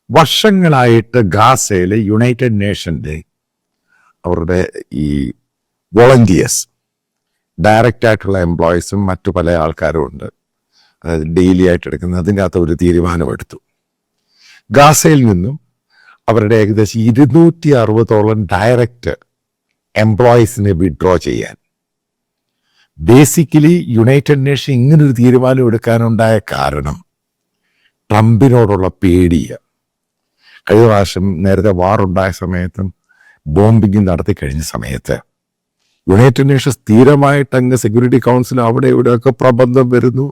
വർഷങ്ങളായിട്ട് ഗാസയിലെ യുണൈറ്റഡ് നേഷൻ്റെ അവരുടെ ഈ വോളണ്ടിയേഴ്സ്, ഡയറക്റ്റ് ആയിട്ടുള്ള എംപ്ലോയീസും മറ്റു പല ആൾക്കാരും ഉണ്ട്, അതായത് ഡെയിലി ആയിട്ട് എടുക്കുന്ന, അതിൻ്റെ അകത്ത് ഒരു തീരുമാനമെടുത്തു. ഗാസയിൽ നിന്നും അവരുടെ ഏകദേശം 260ഓളം ഡയറക്റ്റ് എംപ്ലോയീസിനെ വിഡ്രോ ചെയ്യാൻ. ബേസിക്കലി യുണൈറ്റഡ് നേഷൻ ഇങ്ങനൊരു തീരുമാനം എടുക്കാനുണ്ടായ കാരണം ട്രംപിനോടുള്ള പേടിയ. കഴിഞ്ഞ പ്രാവശ്യം നേരത്തെ വാറുണ്ടായ സമയത്തും ബോംബിങ് നടത്തി കഴിഞ്ഞ സമയത്ത് യുണൈറ്റഡ് നേഷൻ സ്ഥിരമായിട്ട് അങ്ങ് സെക്യൂരിറ്റി കൗൺസിൽ അവിടെ ഇവിടെയൊക്കെ പ്രബന്ധം വരുന്നു.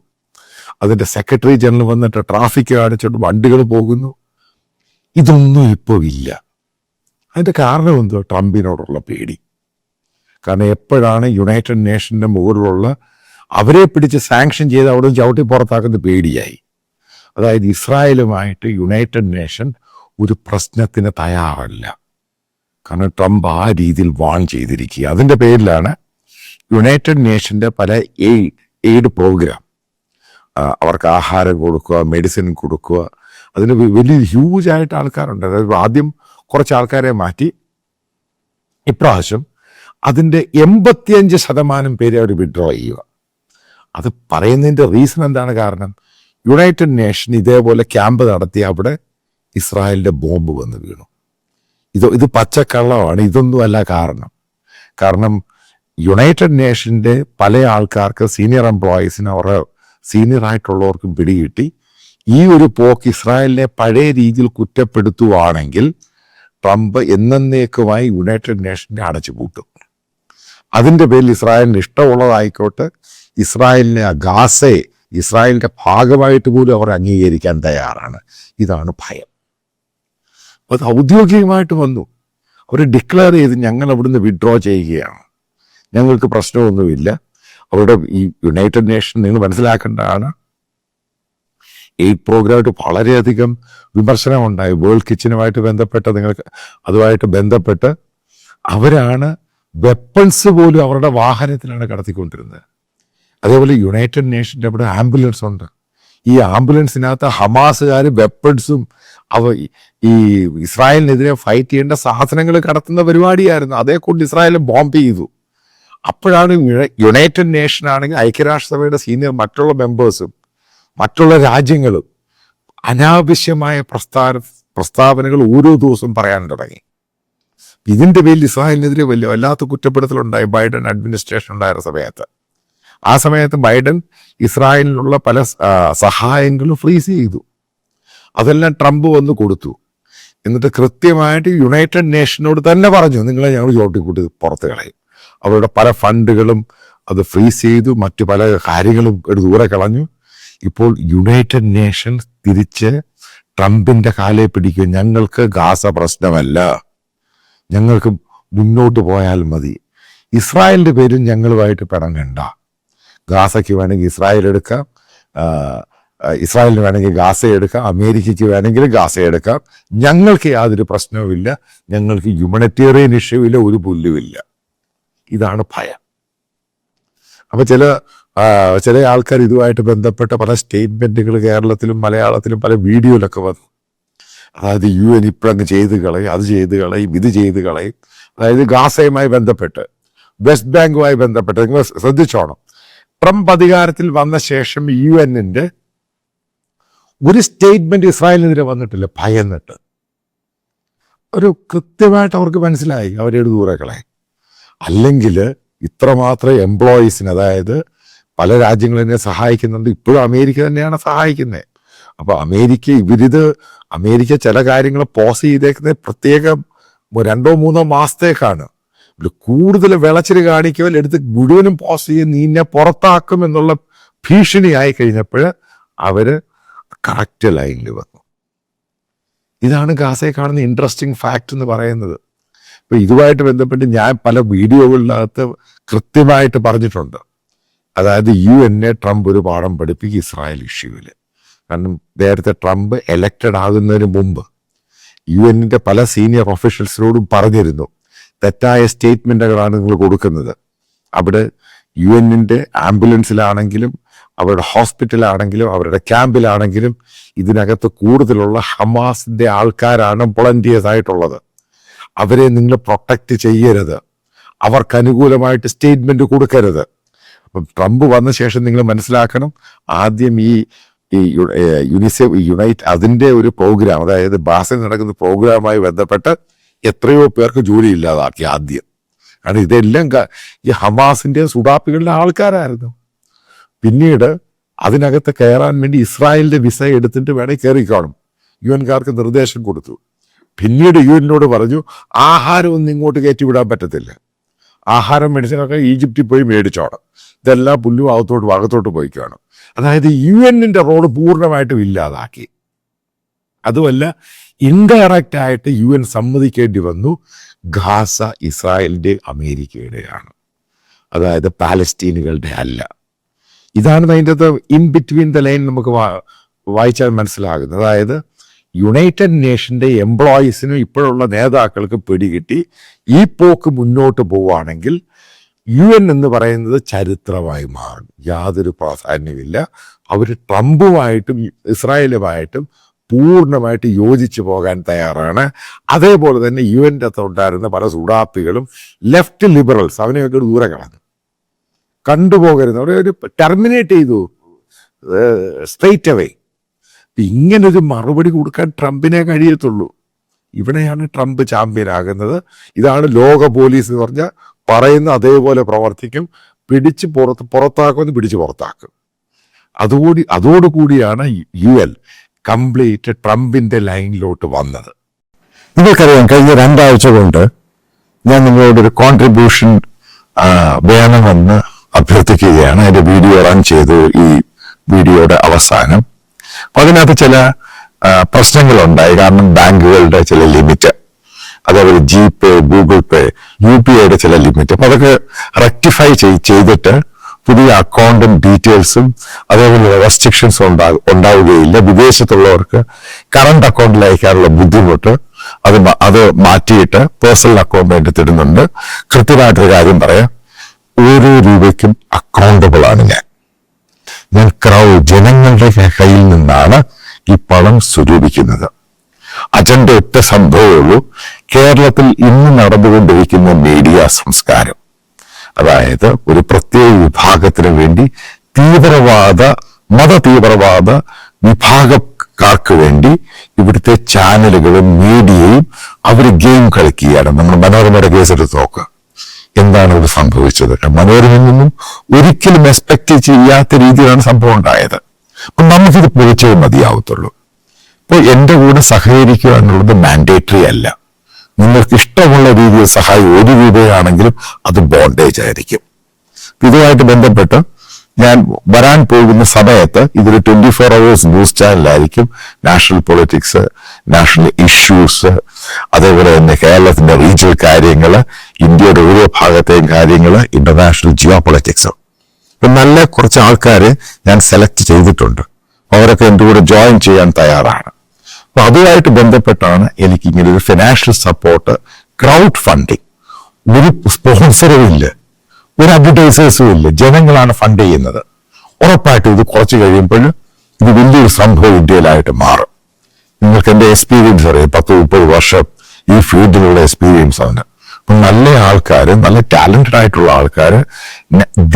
അതിൻ്റെ സെക്രട്ടറി ജനറൽ വന്നിട്ട് ട്രാഫിക് കാണിച്ചിട്ട് വണ്ടികൾ പോകുന്നു. ഇതൊന്നും ഇപ്പോൾ ഇല്ല. അതിൻ്റെ കാരണം എന്തോ? ട്രംപിനോടുള്ള പേടി. കാരണം എപ്പോഴാണ് യുണൈറ്റഡ് നേഷൻ്റെ മുകളിലുള്ള അവരെ പിടിച്ച് സാങ്ഷൻ ചെയ്ത് അവിടെ ചവിട്ടി പുറത്താക്കുന്ന പേടിയായി. അതായത് ഇസ്രായേലുമായിട്ട് യുണൈറ്റഡ് നേഷൻ ഒരു പ്രശ്നത്തിന് തയ്യാറല്ല. കാരണം ട്രംപ് ആ രീതിയിൽ വാൺ ചെയ്തിരിക്കുക. അതിൻ്റെ പേരിലാണ് യുണൈറ്റഡ് നേഷൻ്റെ പല എയ്ഡ് പ്രോഗ്രാം, അവർക്ക് ആഹാരം കൊടുക്കുക, മെഡിസിൻ കൊടുക്കുക, അതിന് വലിയ ഹ്യൂജായിട്ട് ആൾക്കാരുണ്ട്. അതായത് ആദ്യം കുറച്ച് ആൾക്കാരെ മാറ്റി, ഇപ്രാവശ്യം അതിൻ്റെ 85% പേരെ അവർ വിഡ്രോ ചെയ്യുക. അത് പറയുന്നതിൻ്റെ റീസൺ എന്താണ്? കാരണം യുണൈറ്റഡ് നേഷൻ ഇതേപോലെ ക്യാമ്പ് നടത്തി അവിടെ ഇസ്രായേലിൻ്റെ ബോംബ് വന്ന് വീണു. ഇത് പച്ചക്കള്ളമാണ്. ഇതൊന്നും അല്ല കാരണം യുണൈറ്റഡ് നേഷൻ്റെ പല ആൾക്കാർക്ക്, സീനിയർ എംപ്ലോയീസിന്, അവരുടെ സീനിയർ ആയിട്ടുള്ളവർക്കും പിടികിട്ടി ഈ ഒരു പോക്ക് ഇസ്രായേലിനെ പഴയ രീതിയിൽ കുറ്റപ്പെടുത്തുവാണെങ്കിൽ ട്രംപ് എന്നേക്കുമായി യുണൈറ്റഡ് നേഷനെ അടച്ചുപൂട്ടും. അതിൻ്റെ പേരിൽ ഇസ്രായേലിന് ഇഷ്ടമുള്ളതായിക്കോട്ടെ, ഇസ്രായേലിനെ ഗാസയെ ഇസ്രായേലിൻ്റെ ഭാഗമായിട്ട് പോലും അവർ അംഗീകരിക്കാൻ തയ്യാറാണ്. ഇതാണ് ഭയം. അത് ഔദ്യോഗികമായിട്ട് വന്നു. അവർ ഡിക്ലെയർ ചെയ്ത് ഞങ്ങൾ അവിടുന്ന് വിഡ്രോ ചെയ്യുകയാണ്, ഞങ്ങൾക്ക് പ്രശ്നമൊന്നുമില്ല. അവരുടെ ഈ യുണൈറ്റഡ് നേഷൻ നിങ്ങൾ മനസ്സിലാക്കേണ്ടതാണ്, എയ്ഡ് പ്രോഗ്രാമായിട്ട് വളരെയധികം വിമർശനമുണ്ടായി. വേൾഡ് കിച്ചനുമായിട്ട് ബന്ധപ്പെട്ട് നിങ്ങൾക്ക് അതുമായിട്ട് ബന്ധപ്പെട്ട് അവരാണ് വെപ്പൺസ് പോലും അവരുടെ വാഹനത്തിലാണ് കടത്തിക്കൊണ്ടിരുന്നത്. അതേപോലെ യുണൈറ്റഡ് നേഷൻ്റെ അവിടെ ആംബുലൻസ് ഉണ്ട്. ഈ ആംബുലൻസിനകത്ത് ഹമാസുകാർ വെപ്പൺസും ഈ ഇസ്രായേലിനെതിരെ ഫൈറ്റ് ചെയ്യേണ്ട സാധനങ്ങൾ കടത്തുന്ന പരിപാടിയായിരുന്നു. അതേക്കൊണ്ട് ഇസ്രായേൽ ബോംബ് ചെയ്തു. അപ്പോഴാണ് യുണൈറ്റഡ് നേഷൻ ആണെങ്കിൽ ഐക്യരാഷ്ട്രസഭയുടെ സീനിയർ മറ്റുള്ള മെമ്പേഴ്സും മറ്റുള്ള രാജ്യങ്ങളും അനാവശ്യമായ പ്രസ്താവനകൾ ഓരോ ദിവസവും പറയാൻ തുടങ്ങി. ഇതിൻ്റെ പേരിൽ ഇസ്രായേലിനെതിരെ വല്ലാത്ത കുറ്റപ്പെടുത്തലുണ്ടായി ബൈഡൻ അഡ്മിനിസ്ട്രേഷൻ ഉണ്ടായിരുന്ന സമയത്ത്. ആ സമയത്ത് ബൈഡൻ ഇസ്രായേലിനുള്ള പല സഹായങ്ങളും ഫ്രീസ് ചെയ്തു. അതെല്ലാം ട്രംപ് വന്ന് കൊടുത്തു. എന്നിട്ട് കൃത്യമായിട്ട് യുണൈറ്റഡ് നേഷനോട് തന്നെ പറഞ്ഞു, നിങ്ങളെ ഞങ്ങൾ ചോട്ടിക്കൂട്ടി പുറത്ത് കളയും. അവരുടെ പല ഫണ്ടുകളും അത് ഫ്രീസ് ചെയ്തു, മറ്റു പല കാര്യങ്ങളും ദൂരെ കളഞ്ഞു. ഇപ്പോൾ യുണൈറ്റഡ് നേഷൻ തിരിച്ച് ട്രംപിൻ്റെ കാലെ പിടിക്കും. ഞങ്ങൾക്ക് ഗാസ പ്രശ്നമല്ല, ഞങ്ങൾക്ക് മുന്നോട്ട് പോയാൽ മതി, ഇസ്രായേലിൻ്റെ പേരും ഞങ്ങളുമായിട്ട് പിണങ്ങണ്ട. ഗാസയ്ക്ക് വേണമെങ്കിൽ ഇസ്രായേൽ എടുക്കാം, ഇസ്രായേലിന് വേണമെങ്കിൽ ഗാസ എടുക്കാം, അമേരിക്കയ്ക്ക് വേണമെങ്കിൽ ഗാസ എടുക്കാം, ഞങ്ങൾക്ക് യാതൊരു പ്രശ്നവുമില്ല, ഞങ്ങൾക്ക് ഹ്യൂമനിറ്റേറിയൻ ഇഷ്യൂ ഇല്ല, ഒരു പുല്ലുമില്ല. ഇതാണ് ഭയം. അപ്പം ചില ആൾക്കാർ ഇതുമായിട്ട് ബന്ധപ്പെട്ട പല സ്റ്റേറ്റ്മെൻറ്റുകൾ കേരളത്തിലും മലയാളത്തിലും പല വീഡിയോയിലൊക്കെ വന്നു. അതായത് UN ഇപ്പോഴങ്ങ് ചെയ്ത് കളയും, അത് ചെയ്ത് കളയും, ഇത് ചെയ്ത് കളയും. അതായത് ഗാസയുമായി ബന്ധപ്പെട്ട്, വെസ്റ്റ് ബാങ്കുമായി ബന്ധപ്പെട്ട് നിങ്ങൾ ശ്രദ്ധിച്ചോണം. ട്രംപ് അധികാരത്തിൽ വന്ന ശേഷം UN ഒരു സ്റ്റേറ്റ്മെന്റ് ഇസ്രായേലിനെതിരെ വന്നിട്ടില്ല. ഭയന്നിട്ട് ഒരു കൃത്യമായിട്ട് അവർക്ക് മനസ്സിലായി അവരുടെ ദൂരകളെ. അല്ലെങ്കിൽ ഇത്രമാത്രം എംപ്ലോയീസിന്, അതായത് പല രാജ്യങ്ങളെന്നെ സഹായിക്കുന്നുണ്ട്, ഇപ്പോഴും അമേരിക്ക തന്നെയാണ് സഹായിക്കുന്നത്. അപ്പോൾ അമേരിക്ക ചില കാര്യങ്ങൾ പോസ് ചെയ്തേക്കുന്നത് പ്രത്യേകം 2-3 മാസത്തേക്കാണ്. കൂടുതൽ വിളച്ചിൽ കാണിക്കുവാൻ എടുത്ത് മുഴുവനും പോസ് ചെയ്ത് നീന്നെ പുറത്താക്കും എന്നുള്ള ഭീഷണിയായി കഴിഞ്ഞപ്പോൾ അവർ കറക്റ്റ് ലൈനിൽ വന്നു. ഇതാണ് ഗാസയെ കാണുന്ന ഇൻട്രസ്റ്റിംഗ് ഫാക്ട് എന്ന് പറയുന്നത്. ഇപ്പം ഇതുമായിട്ട് ബന്ധപ്പെട്ട് ഞാൻ പല വീഡിയോകളിനകത്ത് കൃത്യമായിട്ട് പറഞ്ഞിട്ടുണ്ട്. അതായത് UN ട്രംപ് ഒരു പാഠം പഠിപ്പിക്കും ഇസ്രായേൽ ഇഷ്യൂവിൽ. കാരണം നേരത്തെ ട്രംപ് എലക്റ്റഡ് ആകുന്നതിന് മുമ്പ് UN പല സീനിയർ ഒഫീഷ്യൽസിനോടും പറഞ്ഞിരുന്നു, തെറ്റായ സ്റ്റേറ്റ്മെൻറ്റുകളാണ് നിങ്ങൾ കൊടുക്കുന്നത്. അവിടെ UN ആംബുലൻസിലാണെങ്കിലും അവരുടെ ഹോസ്പിറ്റലാണെങ്കിലും അവരുടെ ക്യാമ്പിലാണെങ്കിലും ഇതിനകത്ത് കൂടുതലുള്ള ഹമാസിന്റെ ആൾക്കാരാണ് വോളണ്ടിയേഴ്സ് ആയിട്ടുള്ളത്. അവരെ നിങ്ങൾ പ്രൊട്ടക്റ്റ് ചെയ്യരുത്, അവർക്ക് അനുകൂലമായിട്ട് സ്റ്റേറ്റ്മെന്റ് കൊടുക്കരുത്. അപ്പം ട്രംപ് വന്ന ശേഷം നിങ്ങൾ മനസ്സിലാക്കണം, ആദ്യം ഈ യുനിസെഫ് യുണൈറ്റ് അതിൻ്റെ ഒരു പ്രോഗ്രാം, അതായത് ബാസിൽ നടക്കുന്ന പ്രോഗ്രാമായി ബന്ധപ്പെട്ട് എത്രയോ പേർക്ക് ജോലി ഇല്ലാതാക്കി ആദ്യം. കാരണം ഇതെല്ലാം ഈ ഹമാസിന്റെ സുഡാപ്പികളുടെ ആൾക്കാരായിരുന്നു. പിന്നീട് അതിനകത്ത് കയറാൻ വേണ്ടി ഇസ്രായേലിന്റെ വിസ എടുത്തിട്ട് വേണേൽ കയറിക്കാണും. UN-കാർക്ക് നിർദ്ദേശം കൊടുത്തു. പിന്നീട് UN-നോട് പറഞ്ഞു ആഹാരമൊന്നും ഇങ്ങോട്ട് കയറ്റിവിടാൻ പറ്റത്തില്ല, ആഹാരം മെഡിസിനൊക്കെ ഈജിപ്തിൽ പോയി മേടിച്ചോണം, ഇതെല്ലാം പുല്ലും അകത്തോട്ട് പോയി കാണും. അതായത് UN-ന്റെ റോള് പൂർണ്ണമായിട്ടും ഇല്ലാതാക്കി. അതുമല്ല, ഇൻഡയറക്റ്റ് ആയിട്ട് UN സമ്മതിക്കേണ്ടി വന്നു ഗാസ ഇസ്രായേലിന്റെ അമേരിക്കയുടെയാണ്, അതായത് പാലസ്തീനുകളുടെ അല്ല. ഇതാണ് അതിൻ്റെ ഇൻ ബിറ്റ്വീൻ ദ ലൈൻ നമുക്ക് വായിച്ചാൽ മനസ്സിലാകുന്നത്. അതായത് യുണൈറ്റഡ് നേഷന്റെ എംപ്ലോയീസിനും ഇപ്പോഴുള്ള നേതാക്കൾക്ക് പിടികിട്ടി ഈ പോക്ക് മുന്നോട്ട് പോവുകയാണെങ്കിൽ UN എന്ന് പറയുന്നത് ചരിത്രമായി മാറും, യാതൊരു പ്രാധാന്യമില്ല. അവർ ട്രംപുമായിട്ടും ഇസ്രായേലുമായിട്ടും പൂർണ്ണമായിട്ട് യോജിച്ചു പോകാൻ തയ്യാറാണ്. അതേപോലെ തന്നെ UN-ൻ്റെ അകത്തുണ്ടായിരുന്ന പല സുഡാപ്പികളും ലെഫ്റ്റ് ലിബറൽസ് അവനെയൊക്കെ ദൂരെ കളഞ്ഞു, കണ്ടുപോകരുത്, അവരെ ഒരു ടെർമിനേറ്റ് ചെയ്തു സ്ട്രെയിറ്റ് അവേ. ഇങ്ങനൊരു മറുപടി കൊടുക്കാൻ ട്രംപിനെ കഴിയത്തുള്ളൂ. ഇവിടെയാണ് ട്രംപ് ചാമ്പ്യനാകുന്നത്. ഇതാണ് ലോക പോലീസ് എന്ന് പറഞ്ഞാൽ പറയുന്ന അതേപോലെ പ്രവർത്തിക്കും, പുറത്താക്കുമെന്ന് പിടിച്ച് പുറത്താക്കും. അതോടുകൂടിയാണ് UN കംപ്ലീറ്റ് ട്രംപിന്റെ ലൈനിലോട്ട് വന്നത്. നിങ്ങൾക്കറിയാം, കഴിഞ്ഞ 2 ആഴ്ച കൊണ്ട് ഞാൻ നിങ്ങളോടൊരു കോൺട്രിബ്യൂഷൻ വേണമെന്ന് അഭ്യർത്ഥിക്കുകയാണ്. അതിന്റെ വീഡിയോ റൺ ചെയ്തു ഈ വീഡിയോയുടെ അവസാനം. അപ്പൊ അതിനകത്ത് ചില പ്രശ്നങ്ങളുണ്ടായി. കാരണം ബാങ്കുകളുടെ ചില ലിമിറ്റ്, അതേപോലെ GPay, Google Pay, UPIയുടെ ചില ലിമിറ്റ്, അപ്പൊ അതൊക്കെ റെക്ടിഫൈ ചെയ്തിട്ട് പുതിയ അക്കൗണ്ടും ഡീറ്റെയിൽസും അതേപോലെ റെസ്ട്രിക്ഷൻസും ഉണ്ടാവുകയില്ല. വിദേശത്തുള്ളവർക്ക് കറണ്ട് അക്കൗണ്ടിൽ അയക്കാനുള്ള ബുദ്ധിമുട്ട് അത് മാറ്റിയിട്ട് പേഴ്സണൽ അക്കൗണ്ട് എടുത്തിടുന്നുണ്ട്. കൃത്യമായിട്ടൊരു കാര്യം പറയാം, ഓരോ രൂപയ്ക്കും അക്കൗണ്ടബിൾ ആണ് ഞാൻ ജനങ്ങളുടെ കയ്യിൽ നിന്നാണ് ഈ പണം സ്വരൂപിക്കുന്നത്. അജണ്ട ഒറ്റ സംഭവമുള്ളൂ, കേരളത്തിൽ ഇന്ന് നടന്നുകൊണ്ടിരിക്കുന്ന മീഡിയ സംസ്കാരം. അതായത് ഒരു പ്രത്യേക വിഭാഗത്തിന് വേണ്ടി മതതീവ്രവാദ വിഭാഗക്കാർക്ക് വേണ്ടി ഇവിടുത്തെ ചാനലുകളും മീഡിയയും അവർ ഗെയിം കളിക്കുകയാണ്. നമ്മൾ മനോരമയുടെ കേസെടുത്ത് നോക്കുക, എന്താണ് ഇവിടെ സംഭവിച്ചത്. മനോരമയിൽ നിന്നും ഒരിക്കലും എക്സ്പെക്ട് ചെയ്യാത്ത രീതിയിലാണ് സംഭവം ഉണ്ടായത്. അപ്പൊ നമുക്കിത് പൊളിച്ചേ മതിയാവത്തുള്ളൂ. ഇപ്പോൾ എന്റെ കൂടെ സഹകരിക്കുക എന്നുള്ളത് മാൻഡേറ്ററി അല്ല. നിങ്ങൾക്ക് ഇഷ്ടമുള്ള രീതിയിൽ സഹായം 1 രൂപയാണെങ്കിലും അത് ബോണ്ടേജ് ആയിരിക്കും. ഇതുമായിട്ട് ബന്ധപ്പെട്ട് ഞാൻ വരാൻ പോകുന്ന സമയത്ത് ഇതൊരു 24 hours ന്യൂസ് ചാനലായിരിക്കും. നാഷണൽ പൊളിറ്റിക്സ്, നാഷണൽ ഇഷ്യൂസ്, അതേപോലെ തന്നെ കേരളത്തിന്റെ റീജിയണൽ കാര്യങ്ങൾ, ഇന്ത്യയുടെ ഓരോ ഭാഗത്തെയും കാര്യങ്ങൾ, ഇന്റർനാഷണൽ ജിയോ പൊളിറ്റിക്സ്. ഇപ്പം നല്ല കുറച്ച് ആൾക്കാരെ ഞാൻ സെലക്ട് ചെയ്തിട്ടുണ്ട്. അവരൊക്കെ എൻ്റെ കൂടെ ജോയിൻ ചെയ്യാൻ തയ്യാറാണ്. അപ്പൊ അതുമായിട്ട് ബന്ധപ്പെട്ടാണ് എനിക്ക് ഇങ്ങനെ ഒരു ഫിനാൻഷ്യൽ സപ്പോർട്ട്, ക്രൗഡ് ഫണ്ടിങ്. ഒരു സ്പോൺസറും ഇല്ല, ഒരു അഡ്വർടൈസേഴ്സും ഇല്ല, ജനങ്ങളാണ് ഫണ്ട് ചെയ്യുന്നത്. ഉറപ്പായിട്ടും ഇത് കുറച്ച് കഴിയുമ്പോൾ ഇത് വലിയൊരു സംഭവം ഇന്ത്യയിലായിട്ട് മാറും. നിങ്ങൾക്ക് എൻ്റെ എക്സ്പീരിയൻസ് അറിയാം, 10-30 വർഷം ഈ ഫീൽഡിലുള്ള എക്സ്പീരിയൻസ് ആണ്. അപ്പം നല്ല ആൾക്കാർ, നല്ല ടാലന്റഡ് ആയിട്ടുള്ള ആൾക്കാർ,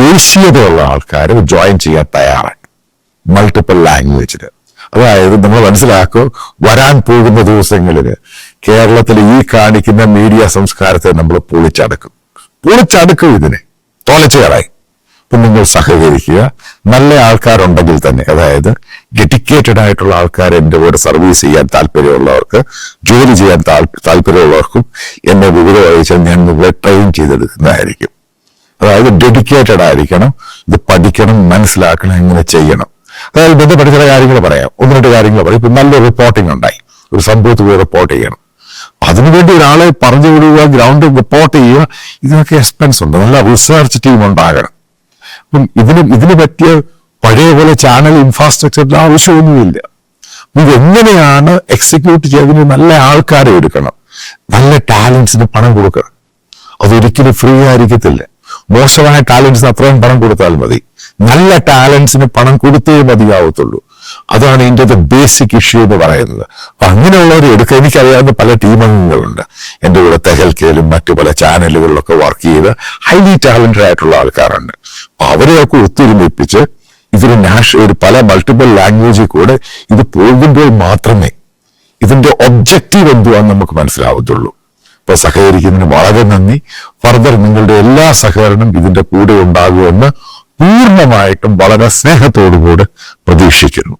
ദേശീയതയുള്ള ആൾക്കാർ ജോയിൻ ചെയ്യാൻ തയ്യാറാണ്, മൾട്ടിപ്പിൾ ലാംഗ്വേജിൽ. അതായത് നമ്മൾ മനസ്സിലാക്കും, വരാൻ പോകുന്ന ദിവസങ്ങളിൽ കേരളത്തിൽ ഈ കാണിക്കുന്ന മീഡിയ സംസ്കാരത്തെ നമ്മൾ പൊളിച്ചടുക്കും ഇതിനെ തോലച്ചേറായി. അപ്പം നിങ്ങൾ സഹകരിക്കുക. നല്ല ആൾക്കാരുണ്ടെങ്കിൽ തന്നെ, അതായത് ഡെഡിക്കേറ്റഡ് ആയിട്ടുള്ള ആൾക്കാർ എൻ്റെ കൂടെ സർവീസ് ചെയ്യാൻ താല്പര്യമുള്ളവർക്ക്, ജോലി ചെയ്യാൻ താല്പര്യമുള്ളവർക്കും എന്നെ വിവരം അറിയിച്ചാൽ ഞാൻ നിങ്ങളെ ട്രെയിൻ ചെയ്തെടുക്കുന്നതായിരിക്കും. അതായത് ഡെഡിക്കേറ്റഡ് ആയിരിക്കണം, ഇത് പഠിക്കണം, മനസ്സിലാക്കണം, എങ്ങനെ ചെയ്യണം. അതായത് ബന്ധപ്പെട്ട ചില കാര്യങ്ങൾ പറയാം, 1-2 കാര്യങ്ങൾ പറയാം. ഇപ്പം നല്ലൊരു റിപ്പോർട്ടിംഗ് ഉണ്ടായി, ഒരു സംഭവത്തിൽ പോയി റിപ്പോർട്ട് ചെയ്യണം, അതിനുവേണ്ടി ഒരാളെ പറഞ്ഞു വിടുക, ഗ്രൗണ്ട് റിപ്പോർട്ട് ചെയ്യുക, ഇതിനൊക്കെ എക്സ്പെൻസ് ഉണ്ട്. നല്ല റിസർച്ച് ടീം ഉണ്ടാകണം. അപ്പം ഇതിന് പറ്റിയ പഴയ പോലെ ചാനൽ ഇൻഫ്രാസ്ട്രക്ചറിന്റെ ആവശ്യമൊന്നുമില്ല. ഇതെങ്ങനെയാണ് എക്സിക്യൂട്ട് ചെയ്തതിന് നല്ല ആൾക്കാരെ എടുക്കണം, നല്ല ടാലൻസിന് പണം കൊടുക്കണം. അതൊരിക്കലും ഫ്രീ ആയിരിക്കത്തില്ല. മോശമായ ടാലൻസിന് അത്രയും പണം കൊടുത്താൽ മതി. നല്ല ടാലൻസിന് പണം കൊടുത്തേ മതിയാവത്തുള്ളൂ. അതാണ് ഇതിൻ്റെ ബേസിക് ഇഷ്യൂ എന്ന് പറയുന്നത്. അപ്പൊ അങ്ങനെയുള്ളവരെ എടുക്കുക. എനിക്കറിയാവുന്ന പല ടീമംഗങ്ങളുണ്ട് എൻ്റെ കൂടെ തെഹൽക്കയിലും മറ്റു പല ചാനലുകളിലൊക്കെ വർക്ക് ചെയ്ത് ഹൈലി ടാലന്റഡ് ആയിട്ടുള്ള ആൾക്കാരുണ്ട്. അപ്പൊ അവരെയൊക്കെ ഒത്തൊരുമിപ്പിച്ച് ഇതിന് ഒരു പല മൾട്ടിപ്പിൾ ലാംഗ്വേജിൽ കൂടെ ഇത് പോകുമ്പോൾ മാത്രമേ ഇതിന്റെ ഒബ്ജക്റ്റീവ് എന്തുവാന്ന് നമുക്ക് മനസ്സിലാവത്തുള്ളൂ. ഇപ്പൊ സഹകരിക്കുന്നതിന് വളരെ നന്ദി. ഫർദർ നിങ്ങളുടെ എല്ലാ സഹകരണം ഇതിന്റെ കൂടെ ഉണ്ടാകുമെന്ന് പൂർണ്ണമായിട്ടും വളരെ സ്നേഹത്തോടുകൂടി പ്രതീക്ഷിക്കുന്നു.